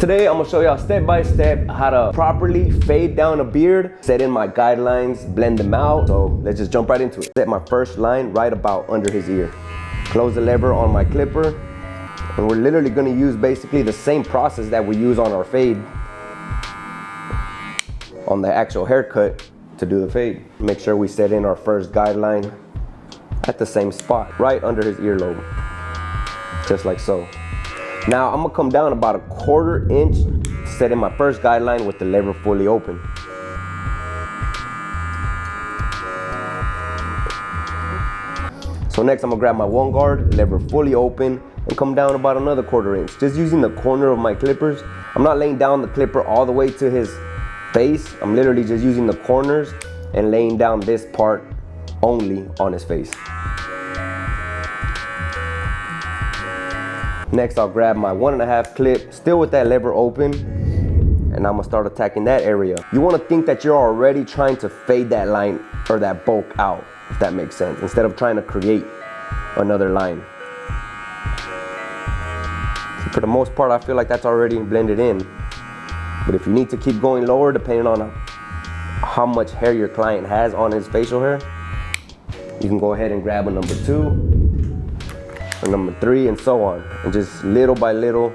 Today I'm gonna show y'all step by step how to properly fade down a beard, set in my guidelines, blend them out. So let's just jump right into it. Set my first line right about under his ear. Close the lever on my clipper, and we're literally gonna use basically the same process that we use on our fade on the actual haircut to do the fade. Make sure we set in our first guideline at the same spot, right under his earlobe, just like so. Now I'm gonna come down about 1/4 inch to set in my first guideline with the lever fully open. So next I'm gonna grab my 1 guard, lever fully open, and come down about another 1/4 inch, just using the corner of my clippers. I'm not laying down the clipper all the way to his face. I'm literally just using the corners and laying down this part only on his face. Next, I'll grab my 1.5 clip, still with that lever open, and I'm gonna start attacking that area. You wanna think that you're already trying to fade that line or that bulk out, if that makes sense, instead of trying to create another line. So for the most part, I feel like that's already blended in. But if you need to keep going lower, depending on how much hair your client has on his facial hair, you can go ahead and grab a number 2, or number 3, and so on, and just little by little,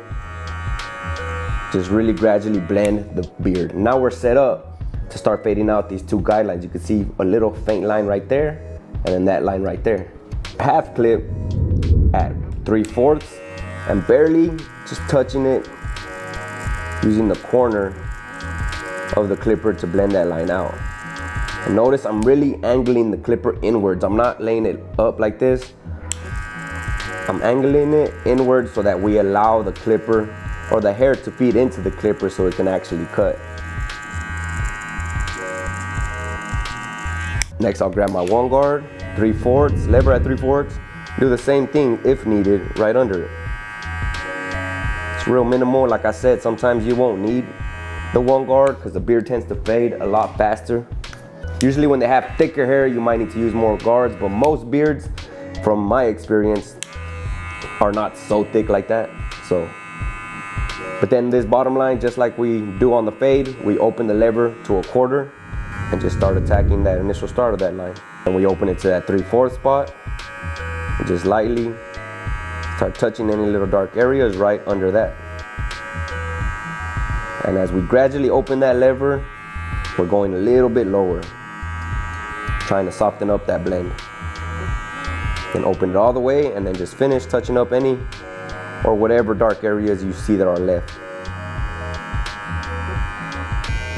just really gradually blend the beard. Now we're set up to start fading out these 2 guidelines. You can see a little faint line right there, and then that line right there. Half clip at 3/4, and barely just touching it, using the corner of the clipper to blend that line out. And notice I'm really angling the clipper inwards. I'm not laying it up like this. I'm angling it inward so that we allow the clipper or the hair to feed into the clipper so it can actually cut. Next, I'll grab my 1 guard, 3/4, lever at 3/4. Do the same thing if needed, right under it. It's real minimal. Like I said, sometimes you won't need the 1 guard because the beard tends to fade a lot faster. Usually when they have thicker hair, you might need to use more guards, but most beards, from my experience, are not so thick like that. So, but then this bottom line, just like we do on the fade, we open the lever to 1/4 and just start attacking that initial start of that line. And we open it to that 3/4 spot and just lightly start touching any little dark areas right under that. And as we gradually open that lever, we're going a little bit lower, trying to soften up that blend. Then open it all the way and then just finish touching up any or whatever dark areas you see that are left.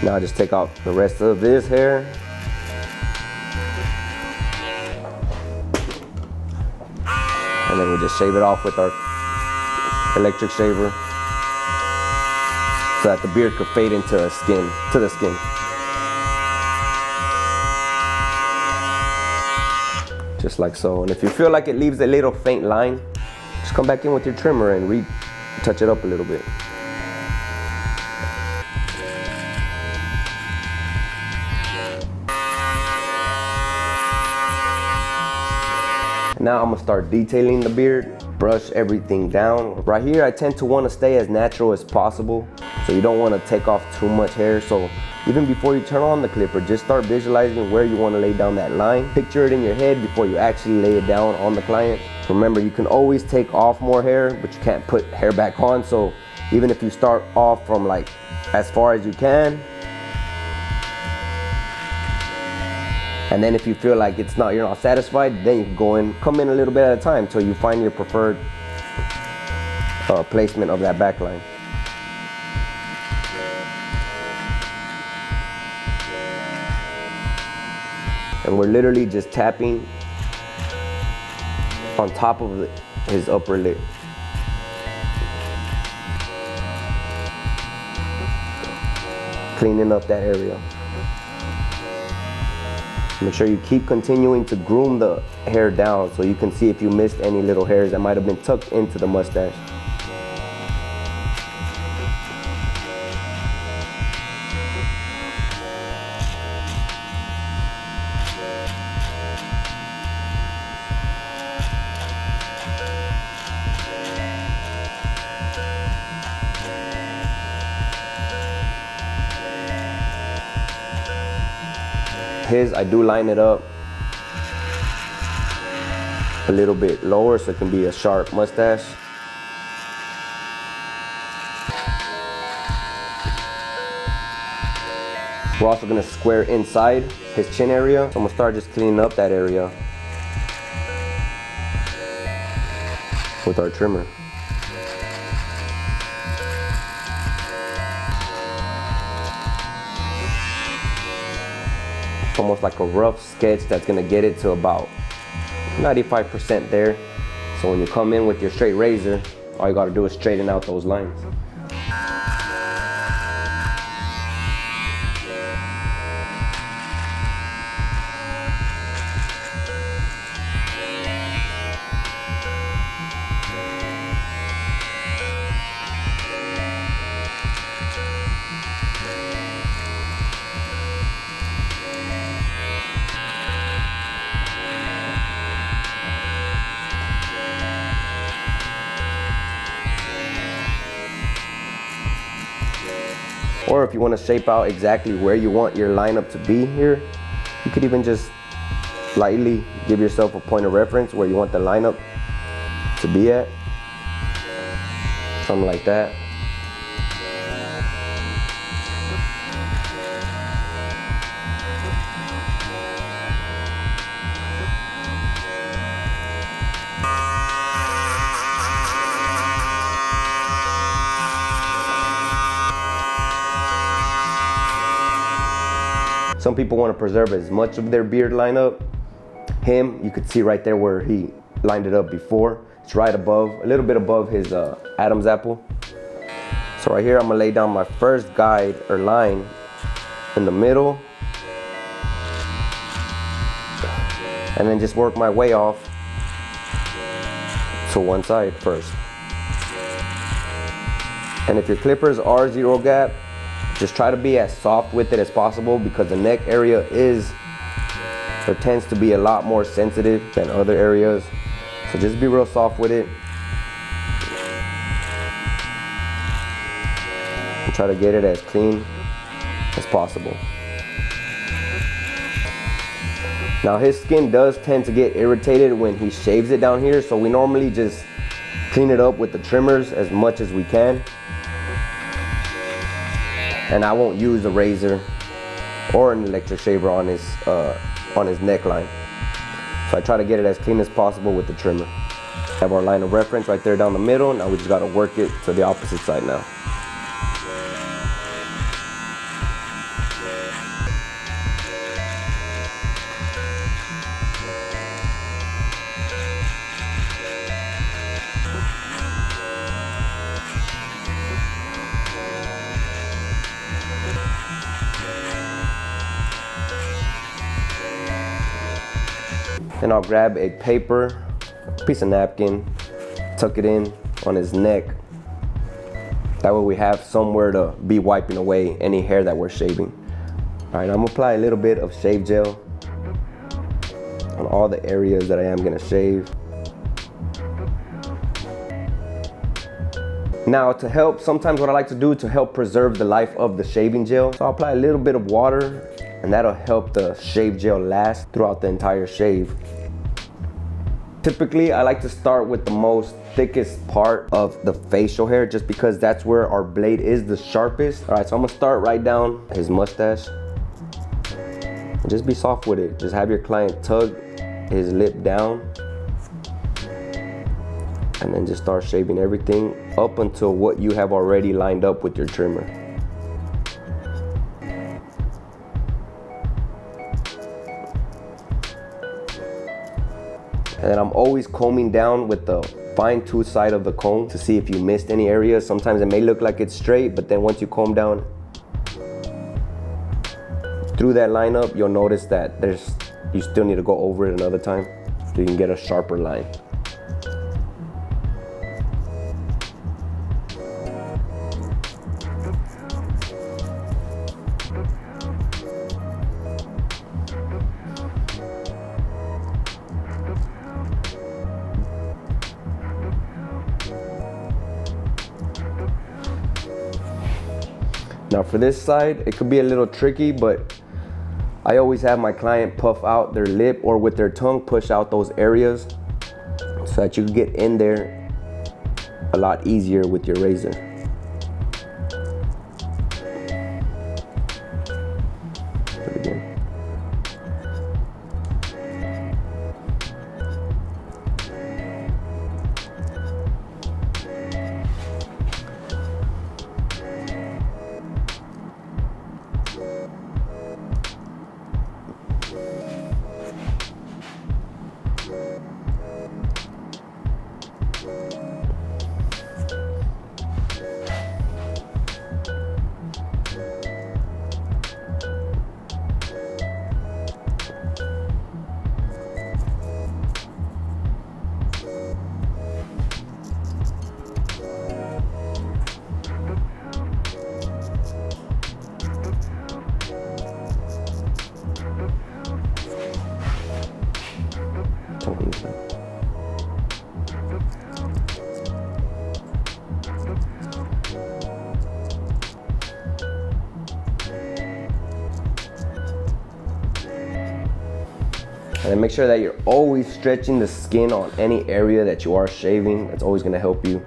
Now just take out the rest of this hair. And then we just shave it off with our electric shaver so that the beard could fade into the skin. Just like so. And if you feel like it leaves a little faint line, just come back in with your trimmer and retouch it up a little bit. Now I'm gonna start detailing the beard, brush everything down. Right here, I tend to wanna stay as natural as possible, so you don't wanna take off too much hair. So even before you turn on the clipper, just start visualizing where you wanna lay down that line. Picture it in your head before you actually lay it down on the client. Remember, you can always take off more hair, but you can't put hair back on. So even if you start off from like as far as you can, and then if you feel like you're not satisfied, then you can go in, come in a little bit at a time until you find your preferred placement of that back line. And we're literally just tapping on top of his upper lip. Cleaning up that area. Make sure you keep continuing to groom the hair down so you can see if you missed any little hairs that might have been tucked into the mustache. His, I do line it up a little bit lower so it can be a sharp mustache. We're also gonna square inside his chin area. So I'm gonna start just cleaning up that area with our trimmer. It's almost like a rough sketch that's gonna get it to about 95% there. So when you come in with your straight razor, all you gotta do is straighten out those lines. Or if you want to shape out exactly where you want your lineup to be here, you could even just slightly give yourself a point of reference where you want the lineup to be at. Something like that. Some people want to preserve as much of their beard lineup. Him, you could see right there where he lined it up before. It's right above, a little bit above his Adam's apple. So right here, I'm gonna lay down my first guide or line in the middle, and then just work my way off to one side first. And if your clippers are zero gap, just try to be as soft with it as possible, because the neck area tends to be a lot more sensitive than other areas. So just be real soft with it. And try to get it as clean as possible. Now his skin does tend to get irritated when he shaves it down here, so we normally just clean it up with the trimmers as much as we can. And I won't use a razor or an electric shaver on his neckline. So I try to get it as clean as possible with the trimmer. Have our line of reference right there down the middle. Now we just gotta work it to the opposite side now. Then I'll grab a paper, piece of napkin, tuck it in on his neck. That way we have somewhere to be wiping away any hair that we're shaving. All right, I'm gonna apply a little bit of shave gel on all the areas that I am gonna shave. Now to help, sometimes what I like to do to help preserve the life of the shaving gel, so I'll apply a little bit of water, and that'll help the shave gel last throughout the entire shave. Typically, I like to start with the most thickest part of the facial hair, just because that's where our blade is the sharpest. All right, so I'm gonna start right down his mustache. And just be soft with it. Just have your client tug his lip down, and then just start shaving everything up until what you have already lined up with your trimmer. And then I'm always combing down with the fine tooth side of the comb to see if you missed any areas. Sometimes it may look like it's straight, but then once you comb down through that lineup, you'll notice that you still need to go over it another time so you can get a sharper line. Now for this side, it could be a little tricky, but I always have my client puff out their lip or with their tongue push out those areas so that you can get in there a lot easier with your razor. Do it again. And then make sure that you're always stretching the skin on any area that you are shaving. That's always gonna help you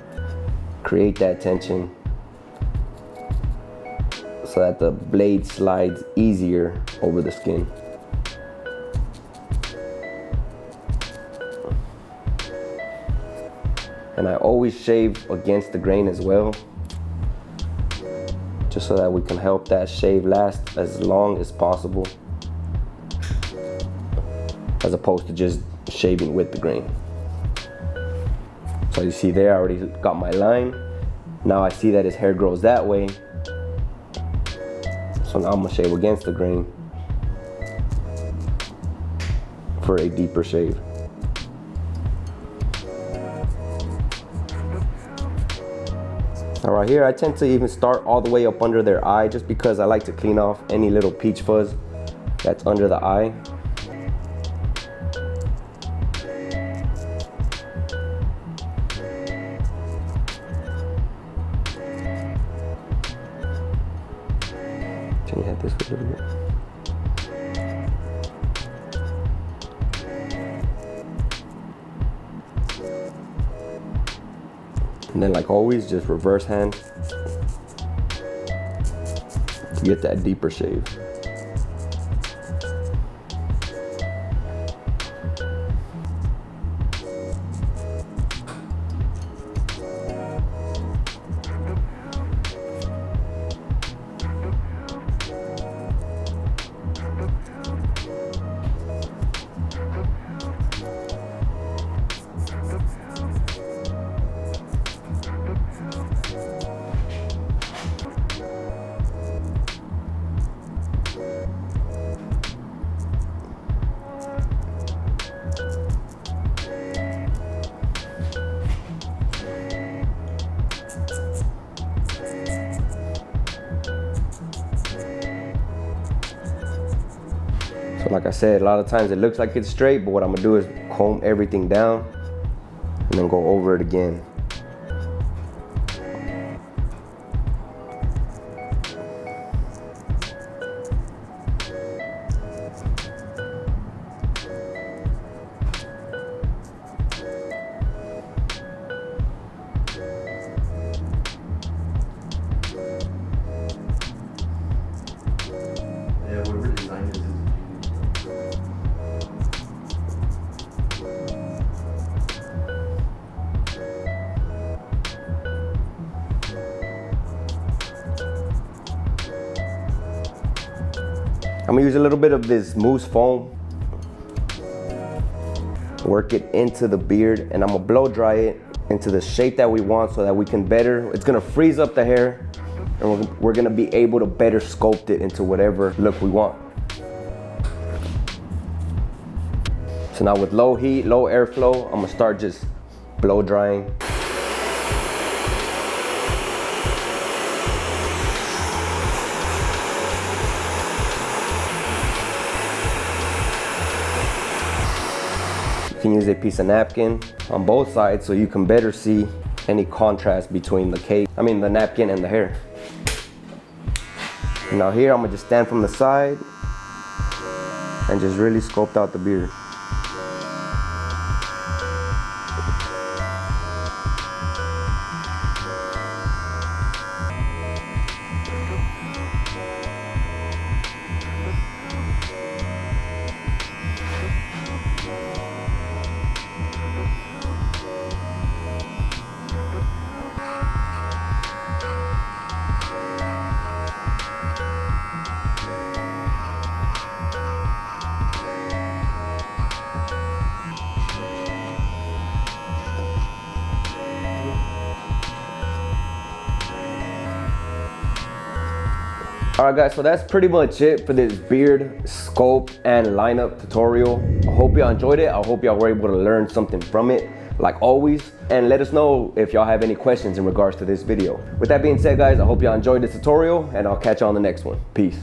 create that tension so that the blade slides easier over the skin. And I always shave against the grain as well, just so that we can help that shave last as long as possible, as opposed to just shaving with the grain. So you see there, I already got my line. Now I see that his hair grows that way. So now I'm gonna shave against the grain for a deeper shave. Now right here, I tend to even start all the way up under their eye just because I like to clean off any little peach fuzz that's under the eye. Can you hit this a little bit? And then like always, just reverse hand to get that deeper shave. So like I said, a lot of times it looks like it's straight, but what I'm gonna do is comb everything down and then go over it again. I'm gonna use a little bit of this mousse foam, work it into the beard, and I'm gonna blow dry it into the shape that we want so that we can better, it's gonna freeze up the hair and we're gonna be able to better sculpt it into whatever look we want. So now with low heat, low airflow, I'm gonna start just blow drying. You can use a piece of napkin on both sides so you can better see any contrast between the napkin and the hair. Now here I'm gonna just stand from the side and just really sculpt out the beard. Alright guys, so that's pretty much it for this beard sculpt and lineup tutorial. I hope y'all enjoyed it. I hope y'all were able to learn something from it, like always. And let us know if y'all have any questions in regards to this video. With that being said guys, I hope y'all enjoyed this tutorial, and I'll catch you on the next one. Peace.